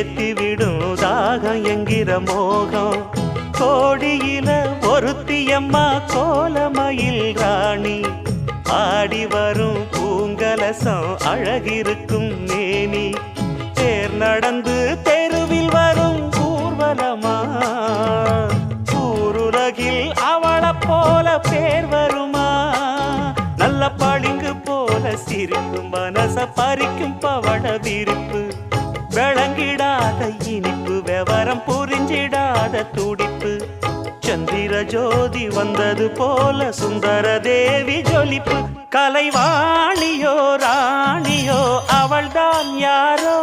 ஏத்தி விடும் தாகம் என்கிற மோகம் கோடியில ஒருத்தியம்மா கோலமயில் ராணி ஆடி வரும் பூங்கலசம் அழகிருக்கும் மேனி தேர் நடந்து தெருவில் வரும் ஊர்வலமா ஊருலகில் அவளை போல பேர் வருமா நல்ல பளிங்கு போல சிரிக்கும் மனச பறிக்கும் பவள விரிப்பு விளங்கிடாத இனிப்பு விவரம் புரிஞ்சிடாத துடிப்பு சந்திர ஜோதி வந்தது போல சுந்தர தேவி ஜொலிப்பு கலைவாணியோ ராணியோ அவள்தான் யாரோ